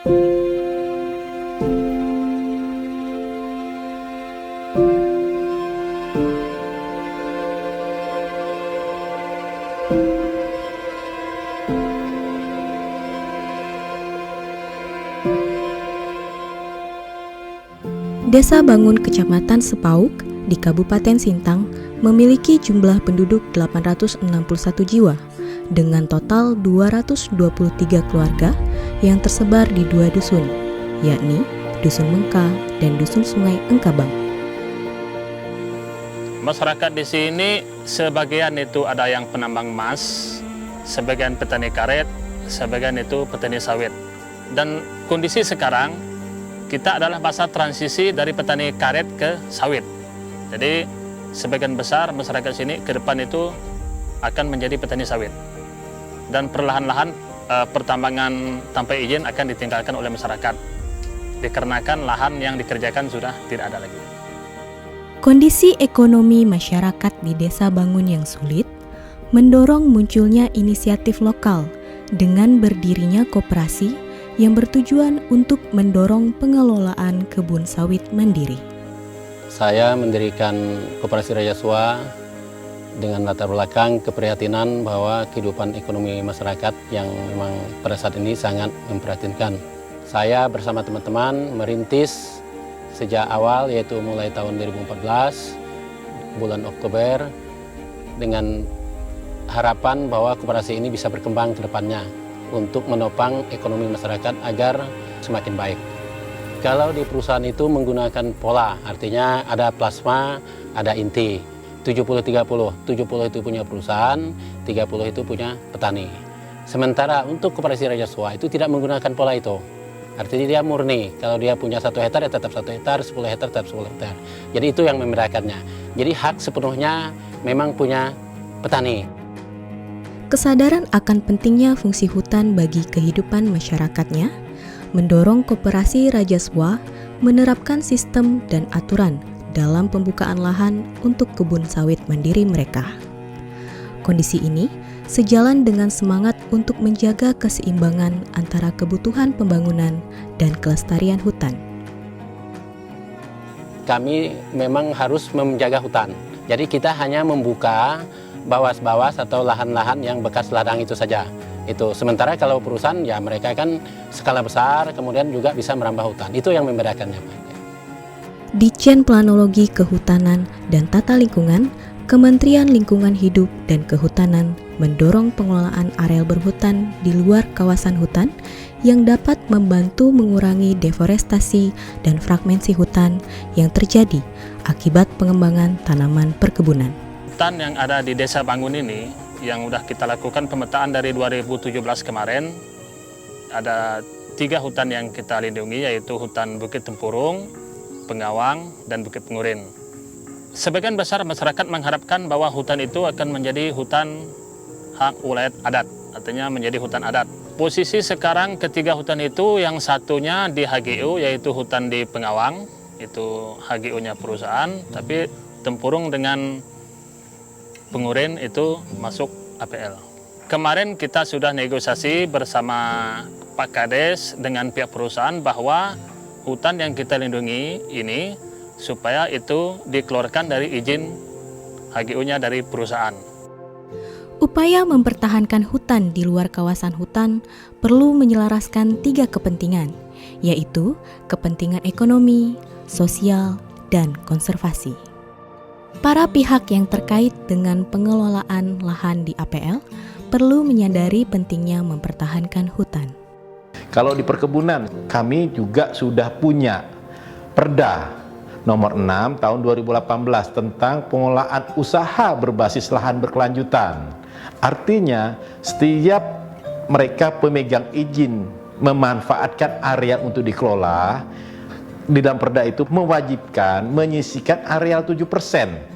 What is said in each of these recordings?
Desa Bangun Kecamatan Sepauk di Kabupaten Sintang memiliki jumlah penduduk 861 jiwa dengan total 223 keluarga yang tersebar di 2 dusun, yakni Dusun Mengka dan Dusun Sungai Engkabang. Masyarakat di sini sebagian itu ada yang penambang emas, sebagian petani karet, sebagian itu petani sawit. Dan kondisi sekarang kita adalah masa transisi dari petani karet ke sawit. Jadi sebagian besar masyarakat sini ke depan itu akan menjadi petani sawit. Dan perlahan-lahan pertambangan tanpa izin akan ditinggalkan oleh masyarakat. Dikarenakan lahan yang dikerjakan sudah tidak ada lagi. Kondisi ekonomi masyarakat di Desa Bangun yang sulit mendorong munculnya inisiatif lokal dengan berdirinya koperasi yang bertujuan untuk mendorong pengelolaan kebun sawit mandiri. Saya mendirikan Koperasi Rajaswa dengan latar belakang keprihatinan bahwa kehidupan ekonomi masyarakat yang memang pada saat ini sangat memprihatinkan. Saya bersama teman-teman merintis sejak awal, yaitu mulai tahun 2014, bulan Oktober, dengan harapan bahwa koperasi ini bisa berkembang ke depannya untuk menopang ekonomi masyarakat agar semakin baik. Kalau di perusahaan itu menggunakan pola, artinya ada plasma, ada inti. 70-30, 70 itu punya perusahaan, 30 itu punya petani. Sementara untuk Koperasi Rajaswa itu tidak menggunakan pola itu. Artinya dia murni, kalau dia punya 1 hektar ya tetap 1 hektar, 10 hektar tetap 10 hektar. Jadi itu yang membedakannya. Jadi hak sepenuhnya memang punya petani. Kesadaran akan pentingnya fungsi hutan bagi kehidupan masyarakatnya mendorong Koperasi Rajaswa menerapkan sistem dan aturan dalam pembukaan lahan untuk kebun sawit mandiri mereka. Kondisi ini sejalan dengan semangat untuk menjaga keseimbangan antara kebutuhan pembangunan dan kelestarian hutan. Kami memang harus menjaga hutan. Jadi kita hanya membuka bawas-bawas atau lahan-lahan yang bekas ladang itu saja. Itu sementara kalau perusahaan ya mereka kan skala besar, kemudian juga bisa merambah hutan. Itu yang membedakannya, Pak. Ditjen Planologi Kehutanan dan Tata Lingkungan, Kementerian Lingkungan Hidup dan Kehutanan mendorong pengelolaan areal berhutan di luar kawasan hutan yang dapat membantu mengurangi deforestasi dan fragmentasi hutan yang terjadi akibat pengembangan tanaman perkebunan. Hutan yang ada di Desa Bangun ini, yang sudah kita lakukan pemetaan dari 2017 kemarin, ada 3 hutan yang kita lindungi, yaitu hutan Bukit Tempurung, Pengawang, dan Bukit Pengurin. Sebagian besar masyarakat mengharapkan bahwa hutan itu akan menjadi hutan hak wilayah adat, artinya menjadi hutan adat. Posisi sekarang ketiga hutan itu, yang satunya di HGU, yaitu hutan di Pengawang, itu HGU-nya perusahaan, tapi Tempurung dengan Pengurin itu masuk APL. Kemarin kita sudah negosiasi bersama Pak Kades dengan pihak perusahaan bahwa hutan yang kita lindungi ini supaya itu dikeluarkan dari izin HGU-nya dari perusahaan. Upaya mempertahankan hutan di luar kawasan hutan perlu menyelaraskan 3 kepentingan, yaitu kepentingan ekonomi, sosial, dan konservasi. Para pihak yang terkait dengan pengelolaan lahan di APL perlu menyadari pentingnya mempertahankan hutan. Kalau di perkebunan, kami juga sudah punya Perda nomor 6 tahun 2018 tentang pengelolaan usaha berbasis lahan berkelanjutan. Artinya, setiap mereka pemegang izin memanfaatkan area untuk dikelola, di dalam Perda itu mewajibkan menyisihkan areal 7%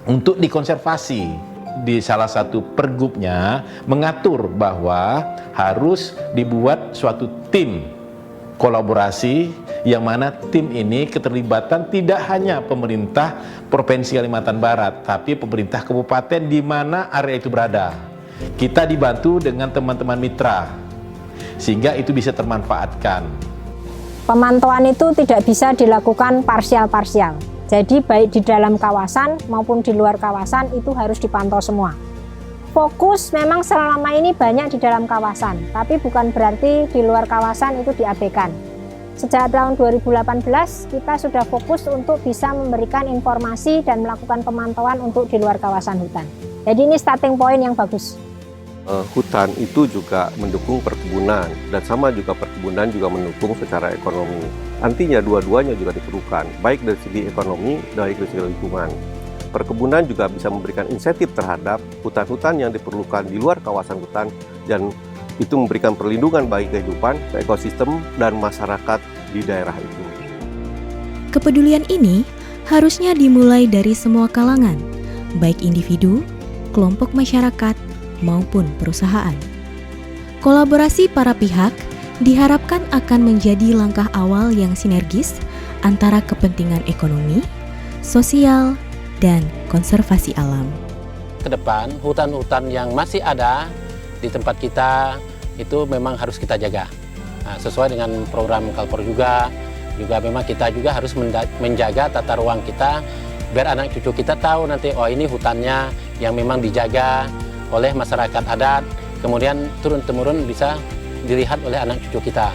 untuk dikonservasi. Di salah satu pergubnya mengatur bahwa harus dibuat suatu tim kolaborasi yang mana tim ini keterlibatan tidak hanya pemerintah Provinsi Kalimantan Barat, tapi pemerintah kabupaten di mana area itu berada. Kita dibantu dengan teman-teman mitra sehingga itu bisa termanfaatkan. Pemantauan itu tidak bisa dilakukan parsial-parsial. Jadi baik di dalam kawasan maupun di luar kawasan itu harus dipantau semua. Fokus memang selama ini banyak di dalam kawasan, tapi bukan berarti di luar kawasan itu diabaikan. Sejak tahun 2018 kita sudah fokus untuk bisa memberikan informasi dan melakukan pemantauan untuk di luar kawasan hutan. Jadi ini starting point yang bagus. Hutan itu juga mendukung perkebunan, dan sama juga perkebunan juga mendukung secara ekonomi. Artinya dua-duanya juga diperlukan, baik dari segi ekonomi, baik dari segi lingkungan. Perkebunan juga bisa memberikan insentif terhadap hutan-hutan yang diperlukan di luar kawasan hutan, dan itu memberikan perlindungan bagi kehidupan, ekosistem, dan masyarakat di daerah itu. Kepedulian ini harusnya dimulai dari semua kalangan, baik individu, kelompok masyarakat, maupun perusahaan. Kolaborasi para pihak diharapkan akan menjadi langkah awal yang sinergis antara kepentingan ekonomi, sosial, dan konservasi alam. Ke depan, hutan-hutan yang masih ada di tempat kita itu memang harus kita jaga. Nah, sesuai dengan program Kalpor juga memang kita juga harus menjaga tata ruang kita biar anak cucu kita tahu nanti, oh ini hutannya yang memang dijaga oleh masyarakat adat, kemudian turun-temurun bisa dilihat oleh anak cucu kita.